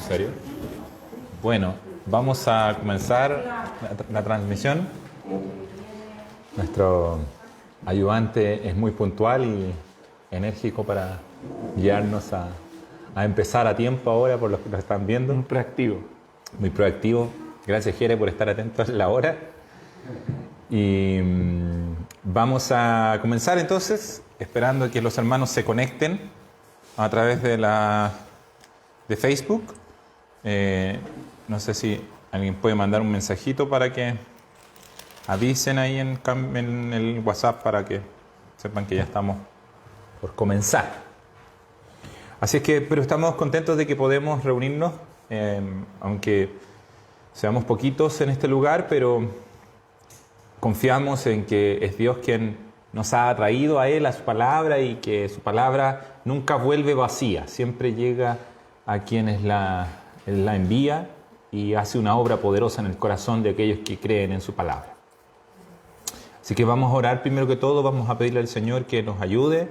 ¿Serio? Bueno, vamos a comenzar la transmisión. Nuestro ayudante es muy puntual y enérgico para guiarnos a empezar a tiempo ahora, por los que lo están viendo. Muy proactivo. Muy proactivo. Gracias, Jere, por estar atento a la hora. Y vamos a comenzar entonces, esperando que los hermanos se conecten a través de Facebook. No sé si alguien puede mandar un mensajito para que avisen ahí en el WhatsApp para que sepan que ya estamos por comenzar. Así es que, pero estamos contentos de que podemos reunirnos, aunque seamos poquitos en este lugar, pero confiamos en que es Dios quien nos ha traído a Él, a su palabra, y que su palabra nunca vuelve vacía, siempre llega a quienes la envía y hace una obra poderosa en el corazón de aquellos que creen en su palabra. Así que vamos a orar primero que todo, vamos a pedirle al Señor que nos ayude,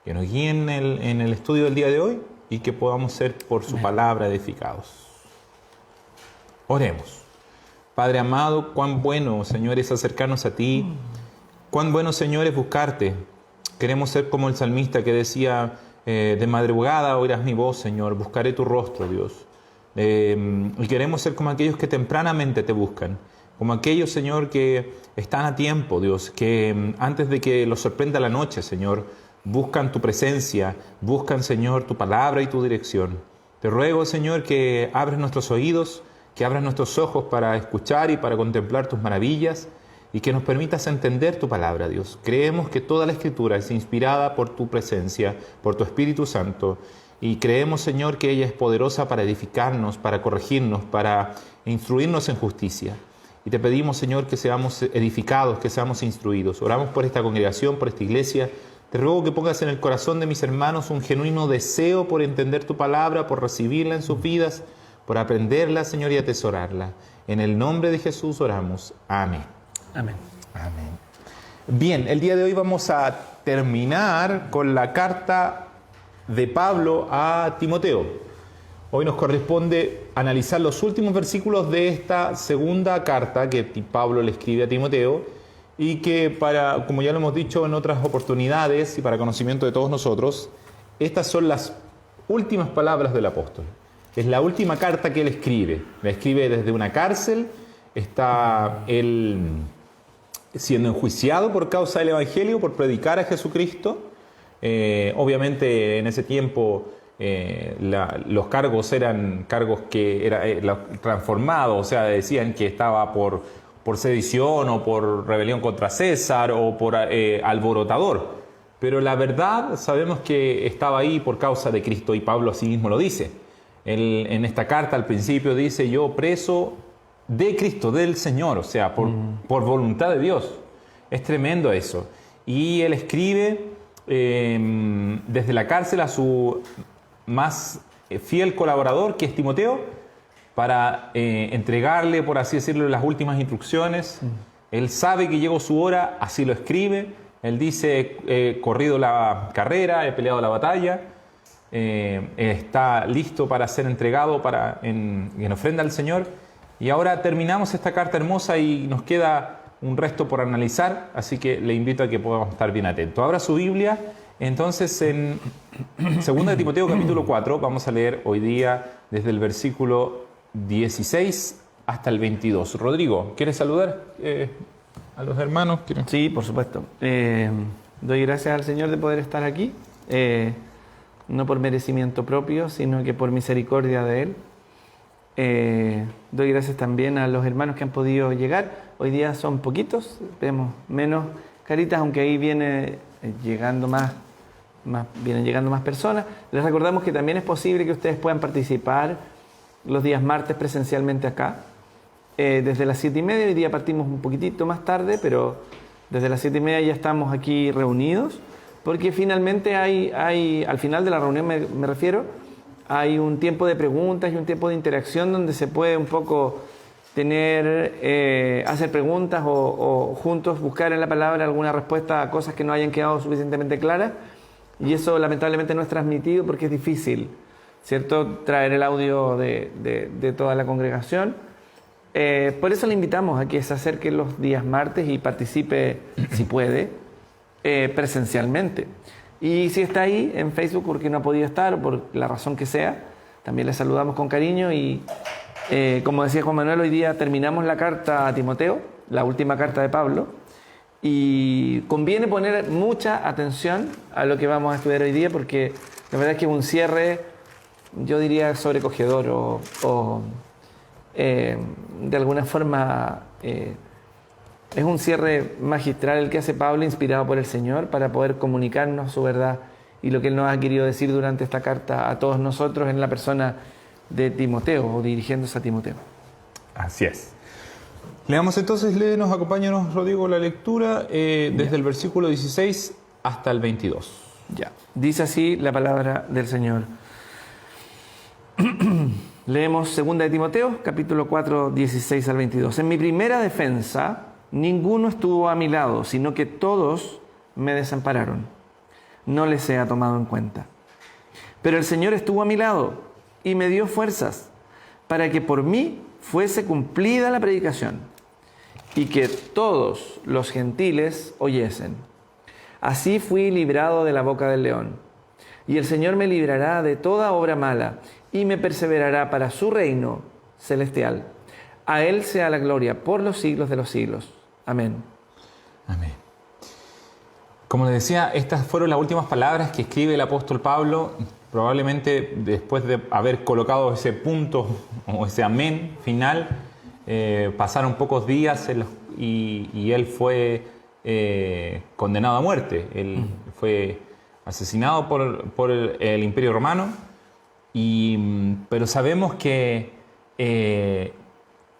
que nos guíe en el estudio del día de hoy y que podamos ser por su palabra edificados. Oremos. Padre amado, cuán bueno, Señor, es acercarnos a ti, cuán bueno, Señor, es buscarte. Queremos ser como el salmista que decía, de madrugada oirás mi voz, Señor, buscaré tu rostro, Dios. Y queremos ser como aquellos que tempranamente te buscan, como aquellos, Señor, que están a tiempo, Dios, que antes de que los sorprenda la noche, Señor, buscan tu presencia, buscan, Señor, tu palabra y tu dirección. Te ruego, Señor, que abres nuestros oídos, que abras nuestros ojos para escuchar y para contemplar tus maravillas y que nos permitas entender tu palabra, Dios. Creemos que toda la Escritura es inspirada por tu presencia, por tu Espíritu Santo, y creemos, Señor, que ella es poderosa para edificarnos, para corregirnos, para instruirnos en justicia. Y te pedimos, Señor, que seamos edificados, que seamos instruidos. Oramos por esta congregación, por esta iglesia. Te ruego que pongas en el corazón de mis hermanos un genuino deseo por entender tu palabra, por recibirla en sus vidas, por aprenderla, Señor, y atesorarla. En el nombre de Jesús oramos. Amén. Amén. Amén. Bien, el día de hoy vamos a terminar con la carta de Pablo a Timoteo. Hoy nos corresponde analizar los últimos versículos de esta segunda carta que Pablo le escribe a Timoteo y que, como ya lo hemos dicho en otras oportunidades y para conocimiento de todos nosotros, estas son las últimas palabras del apóstol. Es la última carta que él escribe. La escribe desde una cárcel. Está él siendo enjuiciado por causa del Evangelio, por predicar a Jesucristo. Obviamente en ese tiempo los cargos eran cargos que eran transformados, o sea, decían que estaba por sedición o por rebelión contra César o por alborotador. Pero la verdad sabemos que estaba ahí por causa de Cristo y Pablo así mismo lo dice. Él, en esta carta al principio dice, yo preso de Cristo, del Señor, o sea, por voluntad de Dios. Es tremendo eso. Y él escribe desde la cárcel a su más fiel colaborador, que es Timoteo, para entregarle, por así decirlo, las últimas instrucciones. Él sabe que llegó su hora, así lo escribe. Él dice, he corrido la carrera, he peleado la batalla. Está listo para ser entregado en ofrenda al Señor. Y ahora terminamos esta carta hermosa y nos queda un resto por analizar, así que le invito a que podamos estar bien atentos. Abra su Biblia, entonces en 2 de Timoteo capítulo 4 vamos a leer hoy día desde el versículo 16 hasta el 22. Rodrigo, ¿quieres saludar a los hermanos? Sí, por supuesto. Doy gracias al Señor de poder estar aquí. No por merecimiento propio, sino que por misericordia de Él. Doy gracias también a los hermanos que han podido llegar. Hoy día son poquitos, vemos menos caritas, aunque ahí vienen llegando más personas. Les recordamos que también es posible que ustedes puedan participar los días martes presencialmente acá. Desde las 7:30, hoy día partimos un poquitito más tarde, pero desde las 7:30 ya estamos aquí reunidos. Porque finalmente hay al final de la reunión me refiero, hay un tiempo de preguntas y un tiempo de interacción donde se puede un poco hacer preguntas o juntos buscar en la palabra alguna respuesta a cosas que no hayan quedado suficientemente claras. Y eso lamentablemente no es transmitido porque es difícil ¿cierto?, traer el audio de toda la congregación. Por eso le invitamos a que se acerque los días martes y participe, si puede, presencialmente. Y si está ahí en Facebook porque no ha podido estar o por la razón que sea, también le saludamos con cariño y, como decía Juan Manuel, hoy día terminamos la carta a Timoteo, la última carta de Pablo, y conviene poner mucha atención a lo que vamos a estudiar hoy día porque la verdad es que es un cierre, yo diría, sobrecogedor o de alguna forma es un cierre magistral el que hace Pablo, inspirado por el Señor, para poder comunicarnos su verdad y lo que Él nos ha querido decir durante esta carta a todos nosotros en la persona de Timoteo, o dirigiéndose a Timoteo. Así es. Leamos entonces, acompáñanos, Rodrigo, la lectura desde el versículo 16 hasta el 22. Ya. Dice así la palabra del Señor. Leemos 2 de Timoteo, capítulo 4, 16 al 22. En mi primera defensa, ninguno estuvo a mi lado, sino que todos me desampararon. No les sea tomado en cuenta. Pero el Señor estuvo a mi lado y me dio fuerzas para que por mí fuese cumplida la predicación y que todos los gentiles oyesen. Así fui librado de la boca del león. Y el Señor me librará de toda obra mala y me perseverará para su reino celestial. A Él sea la gloria por los siglos de los siglos. Amén. Amén. Como les decía, estas fueron las últimas palabras que escribe el apóstol Pablo, probablemente después de haber colocado ese punto o ese amén final. Pasaron pocos días y él fue condenado a muerte. Él fue asesinado por el Imperio Romano, pero sabemos que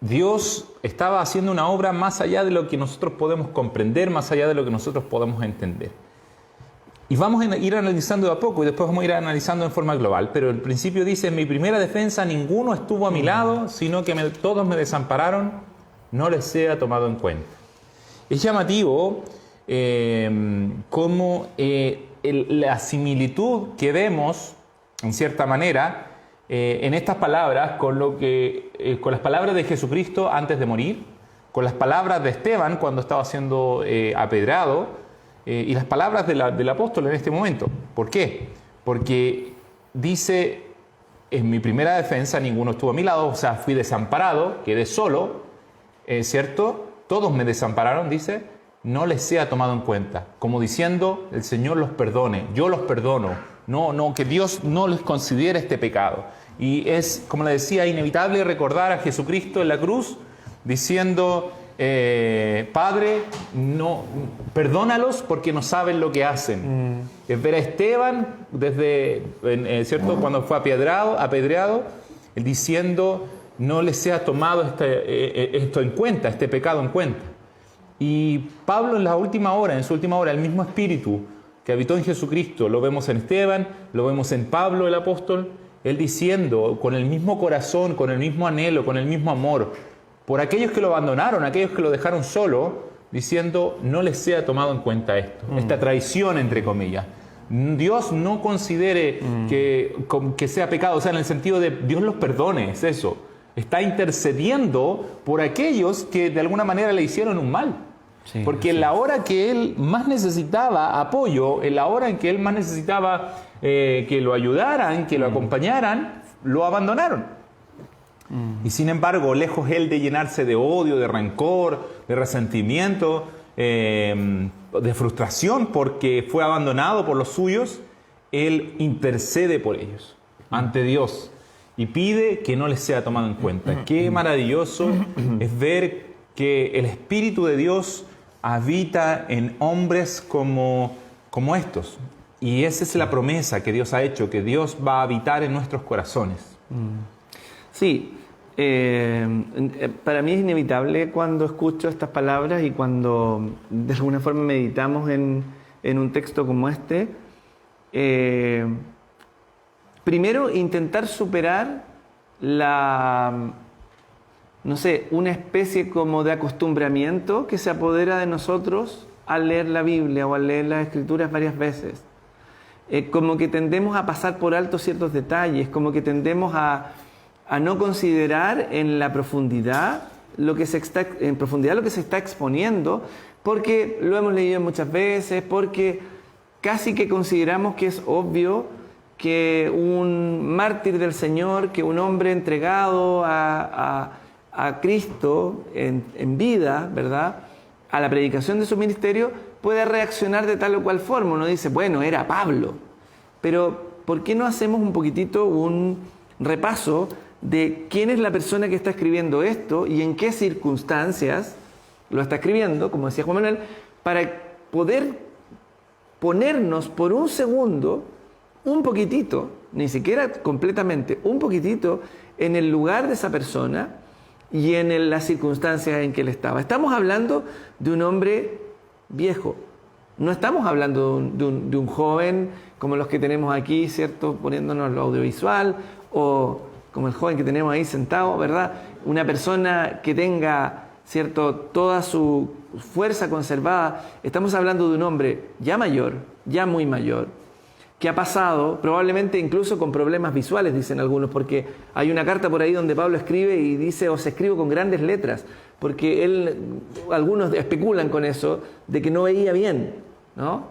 Dios estaba haciendo una obra más allá de lo que nosotros podemos comprender, más allá de lo que nosotros podemos entender. Y vamos a ir analizando de a poco y después vamos a ir analizando en forma global. Pero el principio dice, en mi primera defensa ninguno estuvo a mi lado, sino que todos me desampararon, no les sea tomado en cuenta. Es llamativo cómo la similitud que vemos, en cierta manera, en estas palabras con las palabras de Jesucristo antes de morir, con las palabras de Esteban cuando estaba siendo apedreado, y las palabras del apóstol en este momento. ¿Por qué? Porque dice, en mi primera defensa ninguno estuvo a mi lado, o sea, fui desamparado, quedé solo, ¿cierto? Todos me desampararon, dice, no les sea tomado en cuenta. Como diciendo, el Señor los perdone, yo los perdono, no, que Dios no les considere este pecado. Y es, como le decía, inevitable recordar a Jesucristo en la cruz, diciendo, Padre, no, perdónalos porque no saben lo que hacen. Es ver a Esteban, ¿cierto? Cuando fue apedreado, diciendo, no les sea tomado esto en cuenta, este pecado en cuenta. Y Pablo en su última hora, el mismo espíritu que habitó en Jesucristo, lo vemos en Esteban, lo vemos en Pablo el apóstol, él diciendo, con el mismo corazón, con el mismo anhelo, con el mismo amor, por aquellos que lo abandonaron, aquellos que lo dejaron solo, diciendo, no les sea tomado en cuenta esto, esta traición, entre comillas. Dios no considere que sea pecado, o sea, en el sentido de Dios los perdone, es eso. Está intercediendo por aquellos que de alguna manera le hicieron un mal. Sí, porque en la hora que él más necesitaba apoyo, en la hora en que él más necesitaba que lo ayudaran, que lo acompañaran, lo abandonaron. Y sin embargo, lejos él de llenarse de odio, de rencor, de resentimiento, de frustración porque fue abandonado por los suyos, él intercede por ellos ante Dios y pide que no les sea tomado en cuenta. Qué maravilloso es ver que el Espíritu de Dios habita en hombres como estos. Y esa es la promesa que Dios ha hecho, que Dios va a habitar en nuestros corazones. Sí, para mí es inevitable cuando escucho estas palabras y cuando de alguna forma meditamos en un texto como este, primero intentar superar una especie como de acostumbramiento que se apodera de nosotros al leer la Biblia o al leer las Escrituras varias veces. como que tendemos a pasar por alto ciertos detalles, como que tendemos a no considerar en la profundidad lo que se está exponiendo, porque lo hemos leído muchas veces, porque casi que consideramos que es obvio que un mártir del Señor, que un hombre entregado a Cristo en vida, ¿verdad?, a la predicación de su ministerio, puede reaccionar de tal o cual forma. Uno dice, bueno, era Pablo. Pero, ¿por qué no hacemos un poquitito un repaso de quién es la persona que está escribiendo esto y en qué circunstancias lo está escribiendo, como decía Juan Manuel, para poder ponernos por un segundo, un poquitito, ni siquiera completamente, un poquitito en el lugar de esa persona y en las circunstancias en que él estaba? Estamos hablando de un hombre viejo. No estamos hablando de un joven como los que tenemos aquí, ¿cierto?, poniéndonos lo audiovisual, o como el joven que tenemos ahí sentado, ¿verdad? Una persona que tenga, ¿cierto?, toda su fuerza conservada. Estamos hablando de un hombre ya mayor, ya muy mayor, que ha pasado, probablemente incluso con problemas visuales, dicen algunos, porque hay una carta por ahí donde Pablo escribe y dice, os escribo con grandes letras, porque algunos especulan con eso, de que no veía bien, ¿no?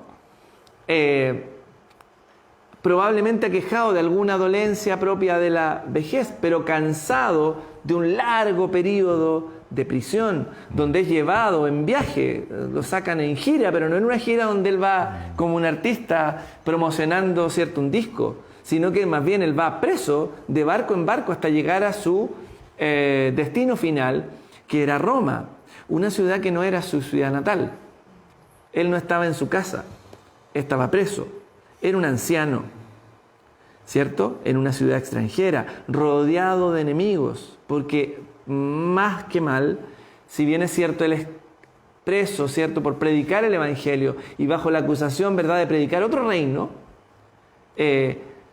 Probablemente aquejado de alguna dolencia propia de la vejez, pero cansado de un largo periodo de prisión, donde es llevado en viaje, lo sacan en gira, pero no en una gira donde él va como un artista promocionando, ¿cierto?, un disco, sino que más bien él va preso de barco en barco hasta llegar a su destino final, que era Roma, una ciudad que no era su ciudad natal. Él no estaba en su casa, estaba preso, era un anciano, ¿cierto?, en una ciudad extranjera, rodeado de enemigos, porque más que mal, si bien es cierto, él es preso, ¿cierto?, por predicar el Evangelio y bajo la acusación, ¿verdad?, de predicar otro reino,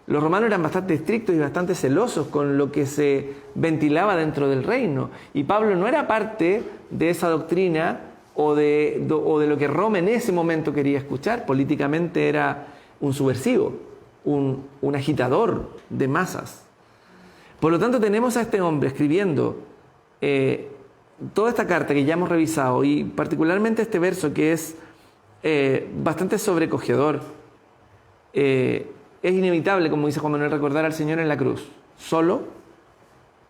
los romanos eran bastante estrictos y bastante celosos con lo que se ventilaba dentro del reino. Y Pablo no era parte de esa doctrina o de lo que Roma en ese momento quería escuchar. Políticamente era un subversivo, un agitador de masas. Por lo tanto, tenemos a este hombre escribiendo toda esta carta que ya hemos revisado, y particularmente este verso que es bastante sobrecogedor. Es inevitable, como dice Juan Manuel, recordar al Señor en la cruz, solo,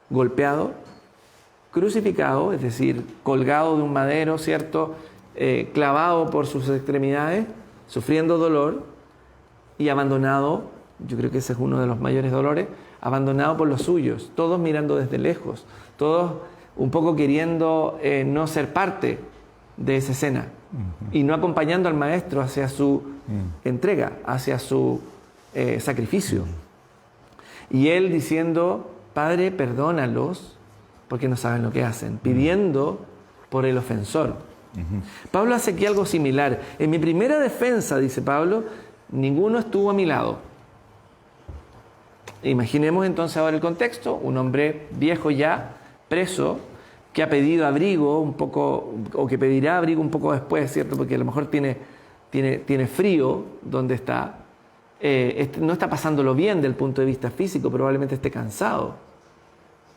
golpeado, crucificado, es decir, colgado de un madero, ¿cierto?, clavado por sus extremidades, sufriendo dolor y abandonado. Yo creo que ese es uno de los mayores dolores, abandonado por los suyos, todos mirando desde lejos, todos un poco queriendo no ser parte de esa escena y no acompañando al maestro hacia su entrega, hacia su sacrificio. Y él diciendo, Padre, perdónalos porque no saben lo que hacen, pidiendo por el ofensor. Pablo hace aquí algo similar. En mi primera defensa, dice Pablo, ninguno estuvo a mi lado. Imaginemos entonces ahora el contexto: un hombre viejo ya, preso, que ha pedido abrigo un poco, o que pedirá abrigo un poco después, ¿cierto?, porque a lo mejor tiene frío donde está. No está pasándolo bien del punto de vista físico, probablemente esté cansado.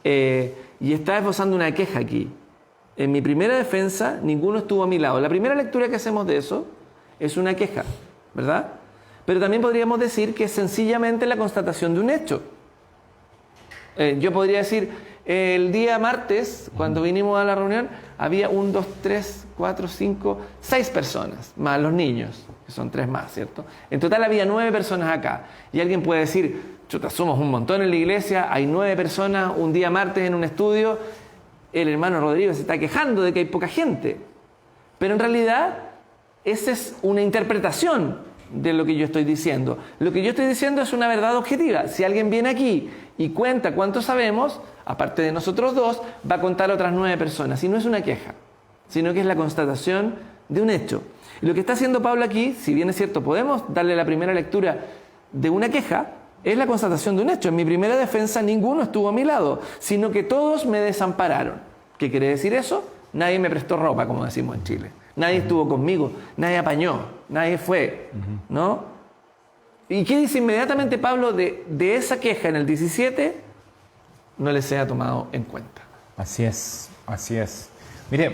Y está esbozando una queja aquí. En mi primera defensa, ninguno estuvo a mi lado. La primera lectura que hacemos de eso es una queja, ¿verdad? Pero también podríamos decir que es sencillamente la constatación de un hecho. Yo podría decir, el día martes, cuando vinimos a la reunión, había 1, 2, 3, 4, 5, 6 personas, más los niños, que son 3 más, ¿cierto? En total había 9 personas acá. Y alguien puede decir, chuta, somos un montón en la iglesia, hay 9 personas, un día martes en un estudio, el hermano Rodrigo se está quejando de que hay poca gente. Pero en realidad, esa es una interpretación de lo que yo estoy diciendo. Lo que yo estoy diciendo es una verdad objetiva. Si alguien viene aquí y cuenta cuánto sabemos, aparte de nosotros dos, va a contar a otras 9 personas. Y no es una queja, sino que es la constatación de un hecho. Y lo que está haciendo Pablo aquí, si bien es cierto, podemos darle la primera lectura de una queja, es la constatación de un hecho. En mi primera defensa ninguno estuvo a mi lado, sino que todos me desampararon. ¿Qué quiere decir eso? Nadie me prestó ropa, como decimos en Chile. Nadie estuvo conmigo, nadie apañó, nadie fue, ¿no? ¿Y qué dice inmediatamente Pablo de esa queja en el 17? No les sea tomado en cuenta. Así es, así es. Mire,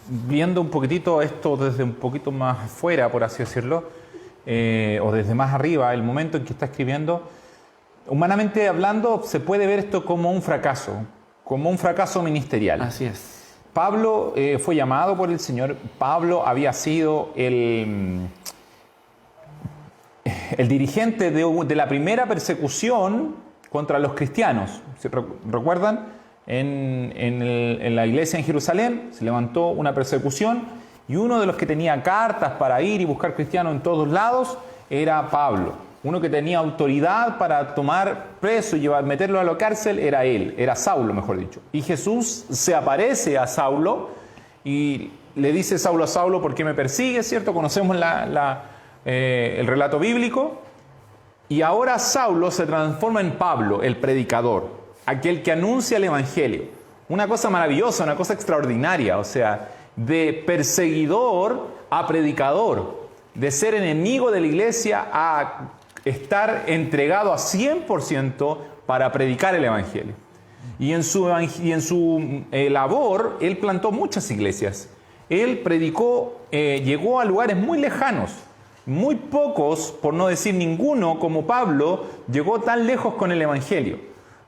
viendo un poquitito esto desde un poquito más afuera, por así decirlo, o desde más arriba, el momento en que está escribiendo, humanamente hablando, se puede ver esto como un fracaso ministerial. Así es. Pablo fue llamado por el Señor. Pablo había sido el dirigente de la primera persecución contra los cristianos. ¿Recuerdan? En la iglesia en Jerusalén se levantó una persecución y uno de los que tenía cartas para ir y buscar cristianos en todos lados era Pablo. Uno que tenía autoridad para tomar preso y meterlo a la cárcel era él, era Saulo, mejor dicho. Y Jesús se aparece a Saulo y le dice Saulo a Saulo, ¿por qué me persigues? ¿Cierto? Conocemos el relato bíblico. Y ahora Saulo se transforma en Pablo, el predicador, aquel que anuncia el Evangelio. Una cosa maravillosa, una cosa extraordinaria, o sea, de perseguidor a predicador, de ser enemigo de la iglesia a estar entregado a 100% para predicar el Evangelio. Y en su labor, él plantó muchas iglesias. Él predicó, llegó a lugares muy lejanos. Muy pocos, por no decir ninguno, como Pablo, llegó tan lejos con el Evangelio.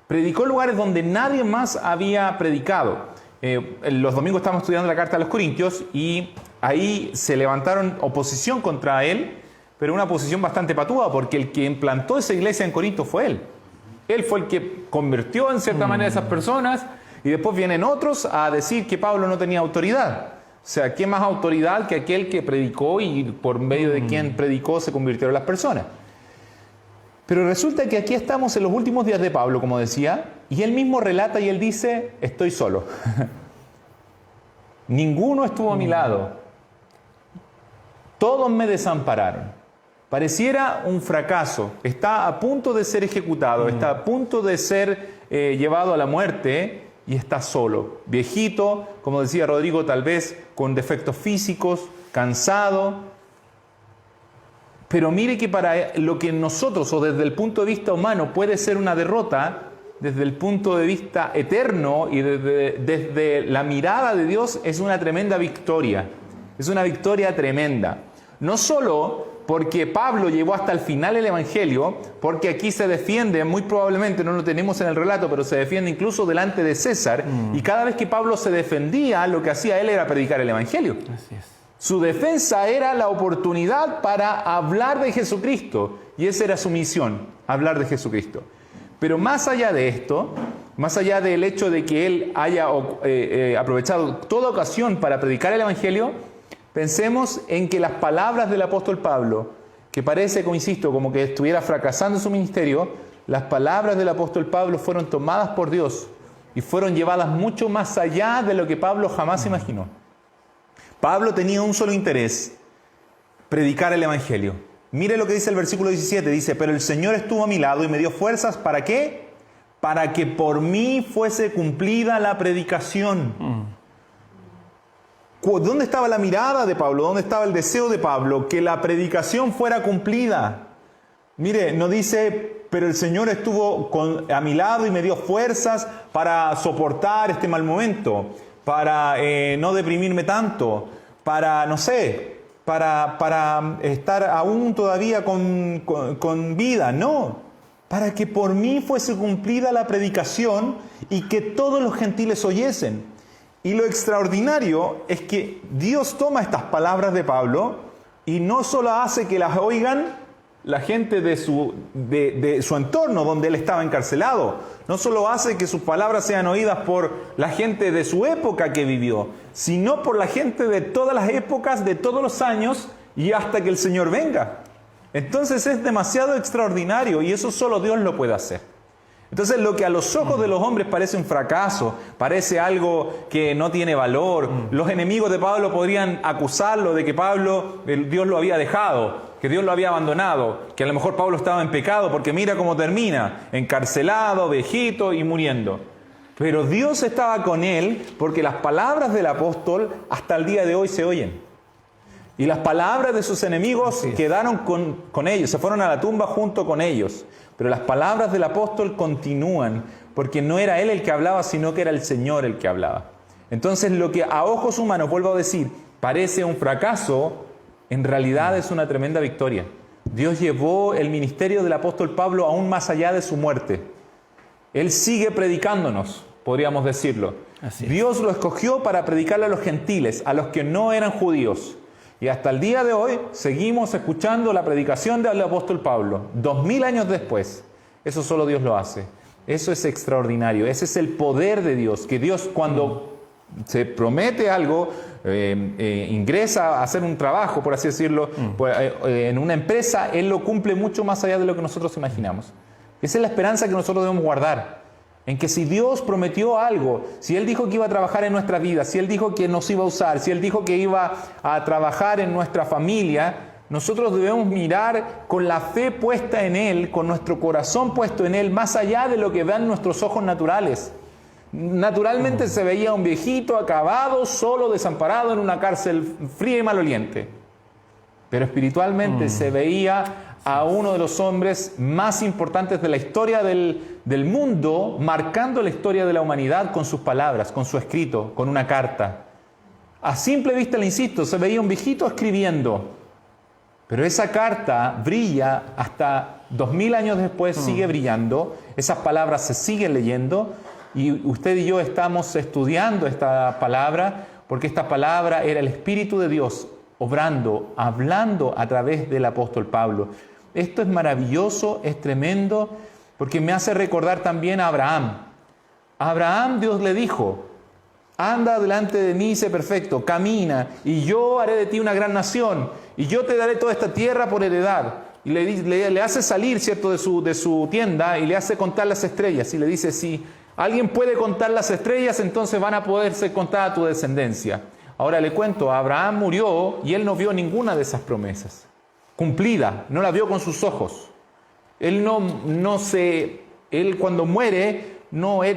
Predicó en lugares donde nadie más había predicado. Los domingos estábamos estudiando la carta a los Corintios y ahí se levantaron oposición contra él, pero una oposición bastante patúa, porque el que implantó esa iglesia en Corinto fue él. Él fue el que convirtió en cierta manera a esas personas y después vienen otros a decir que Pablo no tenía autoridad. O sea, ¿qué más autoridad que aquel que predicó y por medio de quien predicó se convirtieron las personas? Pero resulta que aquí estamos en los últimos días de Pablo, como decía, y él mismo relata y él dice, estoy solo. Ninguno estuvo a mi lado. Todos me desampararon. Pareciera un fracaso. Está a punto de ser ejecutado, está a punto de ser llevado a la muerte. Y está solo, viejito, como decía Rodrigo, tal vez con defectos físicos, cansado. Pero mire que para lo que nosotros, o desde el punto de vista humano, puede ser una derrota, desde el punto de vista eterno y desde la mirada de Dios, es una tremenda victoria. Es una victoria tremenda. No solo porque Pablo llevó hasta el final el Evangelio, porque aquí se defiende, muy probablemente no lo tenemos en el relato, pero se defiende incluso delante de César, y cada vez que Pablo se defendía, lo que hacía él era predicar el Evangelio. Así es. Su defensa era la oportunidad para hablar de Jesucristo, y esa era su misión, hablar de Jesucristo. Pero más allá de esto, más allá del hecho de que él haya aprovechado toda ocasión para predicar el Evangelio, pensemos en que las palabras del apóstol Pablo, que parece, como insisto, como que estuviera fracasando su ministerio, las palabras del apóstol Pablo fueron tomadas por Dios y fueron llevadas mucho más allá de lo que Pablo jamás imaginó. Pablo tenía un solo interés: predicar el Evangelio. Mire lo que dice el versículo 17, dice, pero el Señor estuvo a mi lado y me dio fuerzas, ¿para qué? Para que por mí fuese cumplida la predicación. ¿Dónde estaba la mirada de Pablo? ¿Dónde estaba el deseo de Pablo? Que la predicación fuera cumplida. Mire, no dice, pero el Señor estuvo a mi lado y me dio fuerzas para soportar este mal momento, para no deprimirme tanto, para, no sé, para estar aún todavía con vida. No, para que por mí fuese cumplida la predicación y que todos los gentiles oyesen. Y lo extraordinario es que Dios toma estas palabras de Pablo y no solo hace que las oigan la gente de su entorno donde él estaba encarcelado, no solo hace que sus palabras sean oídas por la gente de su época que vivió, sino por la gente de todas las épocas, de todos los años y hasta que el Señor venga. Entonces es demasiado extraordinario y eso solo Dios lo puede hacer. Entonces lo que a los ojos de los hombres parece un fracaso, parece algo que no tiene valor, los enemigos de Pablo podrían acusarlo de que Dios lo había dejado, que Dios lo había abandonado, que a lo mejor Pablo estaba en pecado, porque mira cómo termina, encarcelado, viejito y muriendo. Pero Dios estaba con él porque las palabras del apóstol hasta el día de hoy se oyen. Y las palabras de sus enemigos quedaron con ellos, se fueron a la tumba junto con ellos. Pero las palabras del apóstol continúan, porque no era él el que hablaba, sino que era el Señor el que hablaba. Entonces, lo que a ojos humanos, vuelvo a decir, parece un fracaso, en realidad es una tremenda victoria. Dios llevó el ministerio del apóstol Pablo aún más allá de su muerte. Él sigue predicándonos, podríamos decirlo. Dios lo escogió para predicarle a los gentiles, a los que no eran judíos. Y hasta el día de hoy seguimos escuchando la predicación del apóstol Pablo, 2000 años después. Eso solo Dios lo hace. Eso es extraordinario. Ese es el poder de Dios, que Dios cuando se promete algo, ingresa a hacer un trabajo, por así decirlo, en una empresa, Él lo cumple mucho más allá de lo que nosotros imaginamos. Esa es la esperanza que nosotros debemos guardar. En que si Dios prometió algo, si Él dijo que iba a trabajar en nuestra vida, si Él dijo que nos iba a usar, si Él dijo que iba a trabajar en nuestra familia, nosotros debemos mirar con la fe puesta en Él, con nuestro corazón puesto en Él, más allá de lo que vean nuestros ojos naturales. Naturalmente se veía un viejito acabado, solo, desamparado en una cárcel fría y maloliente. Pero espiritualmente se veía a uno de los hombres más importantes de la historia del mundo, marcando la historia de la humanidad con sus palabras, con su escrito, con una carta. A simple vista, le insisto, se veía un viejito escribiendo. Pero esa carta brilla hasta 2000 años después, sigue brillando. Esas palabras se siguen leyendo. Y usted y yo estamos estudiando esta palabra, porque esta palabra era el Espíritu de Dios obrando, hablando a través del apóstol Pablo. Esto es maravilloso, es tremendo, porque me hace recordar también a Abraham. A Abraham Dios le dijo: anda delante de mí y sé perfecto, camina, y yo haré de ti una gran nación, y yo te daré toda esta tierra por heredad. Y le hace salir, ¿cierto?, de su tienda, y le hace contar las estrellas, y le dice: si alguien puede contar las estrellas, entonces van a poder ser contadas a tu descendencia. Ahora le cuento, Abraham murió y él no vio ninguna de esas promesas cumplida, no la vio con sus ojos. Él cuando muere,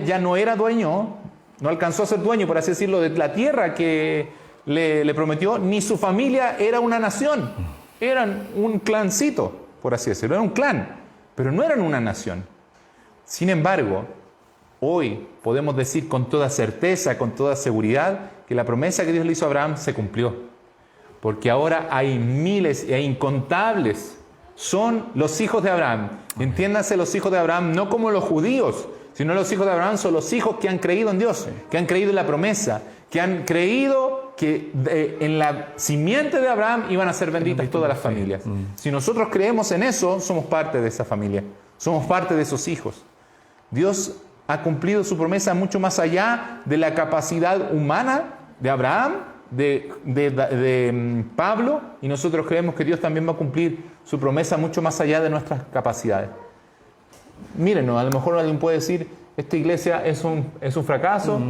ya no era dueño, no alcanzó a ser dueño, por así decirlo, de la tierra que le prometió, ni su familia era una nación, eran un clancito, por así decirlo, era un clan, pero no eran una nación. Sin embargo, hoy podemos decir con toda certeza, con toda seguridad, que la promesa que Dios le hizo a Abraham se cumplió. Porque ahora hay miles e incontables, son los hijos de Abraham. Entiéndase, los hijos de Abraham no como los judíos, sino los hijos de Abraham son los hijos que han creído en Dios, que han creído en la promesa, que han creído que en la simiente de Abraham iban a ser benditas todas las familias. Si nosotros creemos en eso, somos parte de esa familia, somos parte de esos hijos. Dios ha cumplido su promesa mucho más allá de la capacidad humana de Abraham, de Pablo, y nosotros creemos que Dios también va a cumplir su promesa mucho más allá de nuestras capacidades. Mírenos, a lo mejor alguien puede decir: esta iglesia es un fracaso,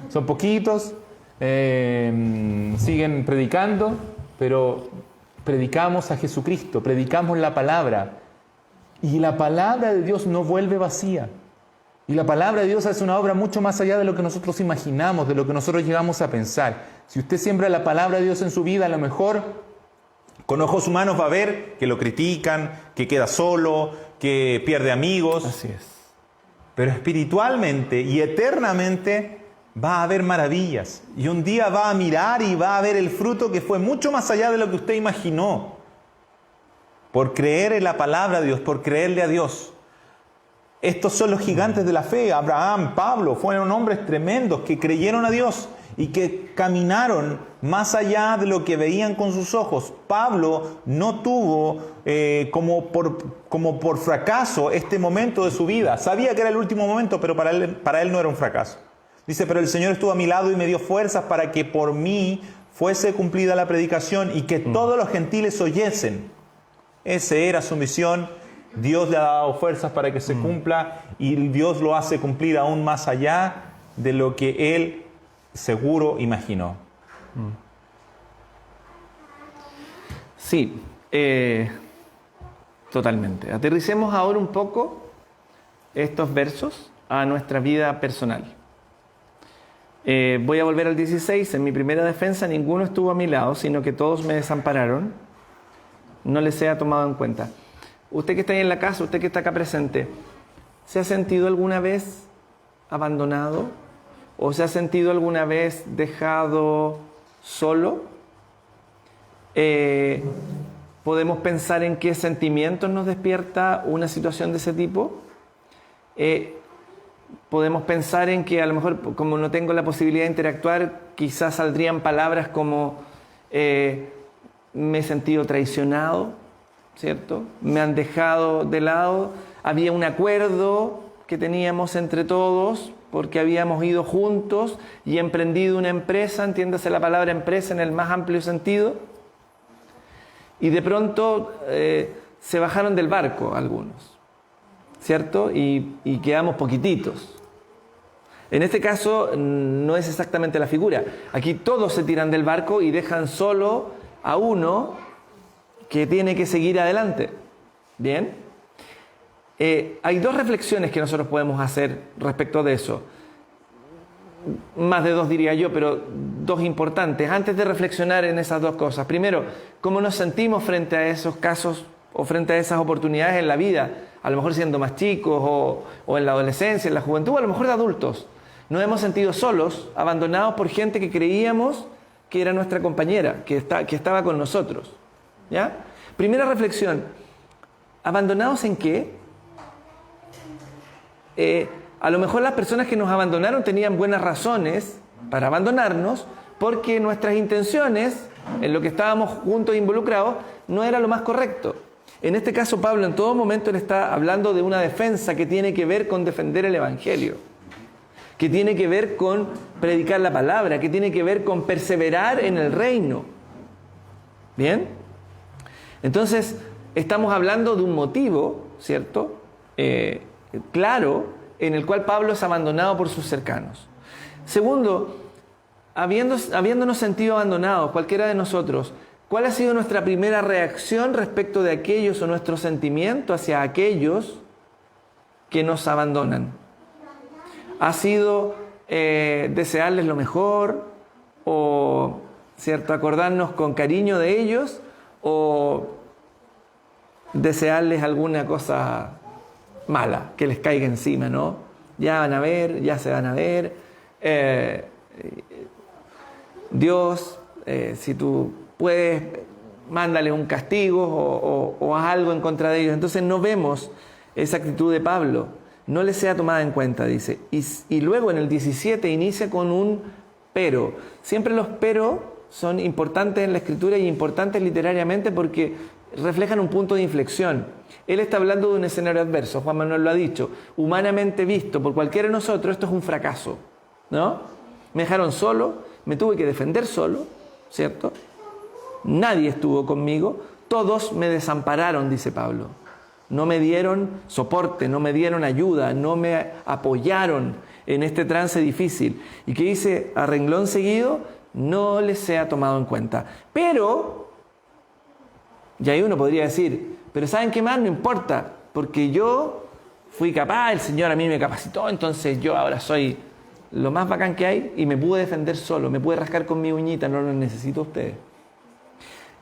son poquitos, siguen predicando, pero predicamos a Jesucristo, predicamos la palabra, y la palabra de Dios no vuelve vacía. Y la palabra de Dios hace una obra mucho más allá de lo que nosotros imaginamos, de lo que nosotros llegamos a pensar. Si usted siembra la palabra de Dios en su vida, a lo mejor con ojos humanos va a ver que lo critican, que queda solo, que pierde amigos. Así es. Pero espiritualmente y eternamente va a haber maravillas. Y un día va a mirar y va a ver el fruto que fue mucho más allá de lo que usted imaginó. Por creer en la palabra de Dios, por creerle a Dios. Estos son los gigantes de la fe. Abraham, Pablo, fueron hombres tremendos que creyeron a Dios y que caminaron más allá de lo que veían con sus ojos. Pablo no tuvo como por fracaso este momento de su vida. Sabía que era el último momento, pero para él no era un fracaso. Dice: pero el Señor estuvo a mi lado y me dio fuerzas para que por mí fuese cumplida la predicación y que todos los gentiles oyesen. Esa era su misión. Dios le ha dado fuerzas para que se cumpla, y Dios lo hace cumplir aún más allá de lo que él seguro imaginó. Sí, totalmente. Aterricemos ahora un poco estos versos a nuestra vida personal. Voy a volver al 16. En mi primera defensa ninguno estuvo a mi lado, sino que todos me desampararon. No les sea tomado en cuenta. Usted que está ahí en la casa, usted que está acá presente, ¿se ha sentido alguna vez abandonado? ¿O se ha sentido alguna vez dejado solo? ¿Podemos pensar en qué sentimientos nos despierta una situación de ese tipo? Podemos pensar en que a lo mejor, como no tengo la posibilidad de interactuar, quizás saldrían palabras como me he sentido traicionado, ¿cierto? Me han dejado de lado. Había un acuerdo que teníamos entre todos porque habíamos ido juntos y emprendido una empresa, entiéndase la palabra empresa en el más amplio sentido, y de pronto se bajaron del barco algunos, ¿cierto? Y quedamos poquititos. En este caso no es exactamente la figura. Aquí todos se tiran del barco y dejan solo a uno que tiene que seguir adelante. ¿Bien? Hay dos reflexiones que nosotros podemos hacer respecto de eso. Más de dos diría yo, pero dos importantes. Antes de reflexionar en esas dos cosas. Primero, ¿cómo nos sentimos frente a esos casos o frente a esas oportunidades en la vida? A lo mejor siendo más chicos o en la adolescencia, en la juventud, o a lo mejor de adultos. Nos hemos sentido solos, abandonados por gente que creíamos que era nuestra compañera, que estaba con nosotros. ¿Ya? Primera reflexión. ¿Abandonados en qué? A lo mejor las personas que nos abandonaron tenían buenas razones para abandonarnos porque nuestras intenciones, en lo que estábamos juntos involucrados, no era lo más correcto. En este caso, Pablo en todo momento le está hablando de una defensa que tiene que ver con defender el Evangelio, que tiene que ver con predicar la palabra, que tiene que ver con perseverar en el reino. ¿Bien? Entonces, estamos hablando de un motivo, ¿cierto? Claro, en el cual Pablo es abandonado por sus cercanos. Segundo, habiéndonos sentido abandonados, cualquiera de nosotros, ¿cuál ha sido nuestra primera reacción respecto de aquellos o nuestro sentimiento hacia aquellos que nos abandonan? ¿Ha sido desearles lo mejor o, ¿cierto?, acordarnos con cariño de ellos o desearles alguna cosa mala que les caiga encima, ¿no? Ya van a ver, ya se van a ver. Dios, si tú puedes, mándale un castigo o haz algo en contra de ellos. Entonces no vemos esa actitud de Pablo. No les sea tomada en cuenta, dice. Y luego en el 17 inicia con un pero. Siempre los pero son importantes en la Escritura y importantes literariamente porque reflejan un punto de inflexión. Él está hablando de un escenario adverso, Juan Manuel lo ha dicho. Humanamente visto por cualquiera de nosotros, esto es un fracaso, ¿no? Me dejaron solo, me tuve que defender solo, ¿cierto? Nadie estuvo conmigo, todos me desampararon, dice Pablo. No me dieron soporte, no me dieron ayuda, no me apoyaron en este trance difícil. Y que dice a renglón seguido, no les sea tomado en cuenta. Pero, y ahí uno podría decir, pero ¿saben qué más? No importa, porque yo fui capaz, el Señor a mí me capacitó, entonces yo ahora soy lo más bacán que hay y me pude defender solo, me pude rascar con mi uñita, no lo necesito a ustedes.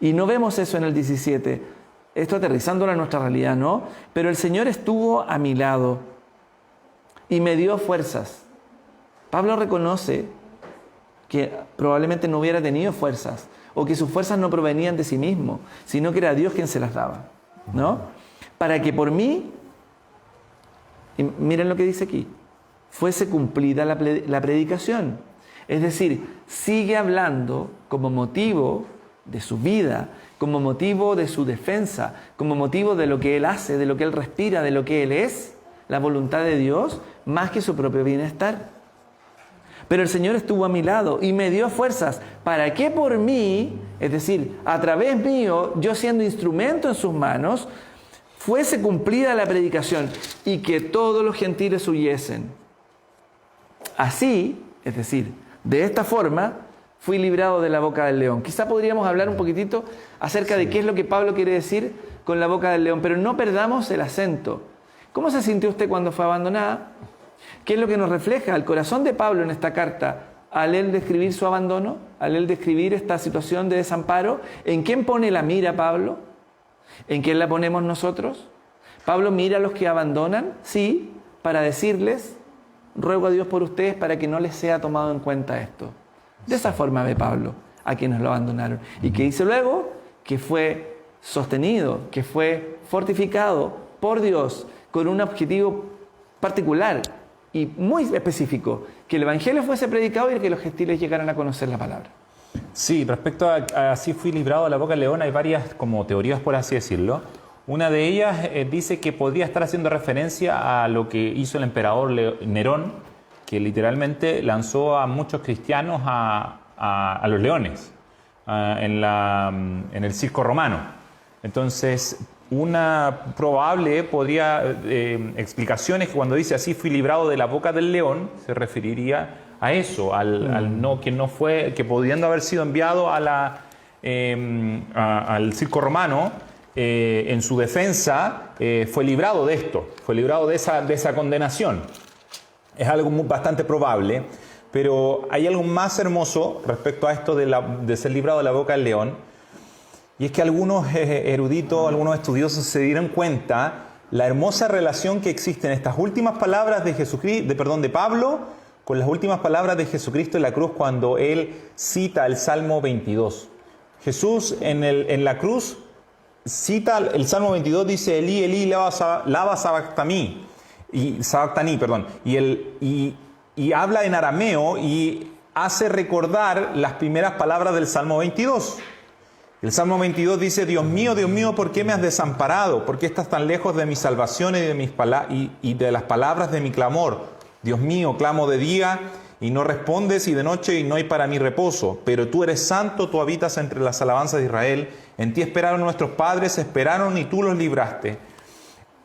Y no vemos eso en el 17. Esto aterrizándolo a nuestra realidad, ¿no? Pero el Señor estuvo a mi lado y me dio fuerzas. Pablo reconoce que probablemente no hubiera tenido fuerzas o que sus fuerzas no provenían de sí mismo, sino que era Dios quien se las daba, ¿no? Para que por mí, y miren lo que dice aquí, fuese cumplida la predicación. Es decir, sigue hablando como motivo de su vida, como motivo de su defensa, como motivo de lo que Él hace, de lo que Él respira, de lo que Él es, la voluntad de Dios, más que su propio bienestar. Pero el Señor estuvo a mi lado y me dio fuerzas para que por mí, es decir, a través mío, yo siendo instrumento en sus manos, fuese cumplida la predicación y que todos los gentiles huyesen. Así, es decir, de esta forma, fui librado de la boca del león. Quizá podríamos hablar un poquitito acerca de qué es lo que Pablo quiere decir con la boca del león, pero no perdamos el acento. ¿Cómo se sintió usted cuando fue abandonada? ¿Qué es lo que nos refleja el corazón de Pablo en esta carta al él describir su abandono, al él describir esta situación de desamparo? ¿En quién pone la mira Pablo? ¿En quién la ponemos nosotros? Pablo mira a los que abandonan, sí, para decirles, ruego a Dios por ustedes para que no les sea tomado en cuenta esto. De esa forma ve Pablo a quienes lo abandonaron. ¿Y qué dice luego? Que fue sostenido, que fue fortificado por Dios con un objetivo particular y muy específico, que el Evangelio fuese predicado y que los gentiles llegaran a conocer la palabra. Sí, respecto a así fui librado de la boca del león, hay varias como teorías, por así decirlo. Una de ellas dice que podría estar haciendo referencia a lo que hizo el emperador Nerón, que literalmente lanzó a muchos cristianos a los leones en el circo romano. Entonces, una probable explicación es que cuando dice así fui librado de la boca del león, se referiría a eso, que pudiendo haber sido enviado al circo romano, en su defensa, fue librado de esto, fue librado de esa condenación. Es algo bastante probable, pero hay algo más hermoso respecto a esto de ser librado de la boca del león, y es que algunos eruditos, algunos estudiosos se dieron cuenta la hermosa relación que existe en estas últimas palabras de Pablo con las últimas palabras de Jesucristo en la cruz cuando él cita el Salmo 22. Jesús en la cruz cita el Salmo 22, dice Elí, Elí, lama sabactani, y habla en arameo y hace recordar las primeras palabras del Salmo 22. El Salmo 22 dice, Dios mío, ¿por qué me has desamparado? ¿Por qué estás tan lejos de mi salvación y de las palabras de mi clamor? Dios mío, clamo de día y no respondes, y de noche y no hay para mí reposo. Pero tú eres santo, tú habitas entre las alabanzas de Israel. En ti esperaron nuestros padres, esperaron y tú los libraste.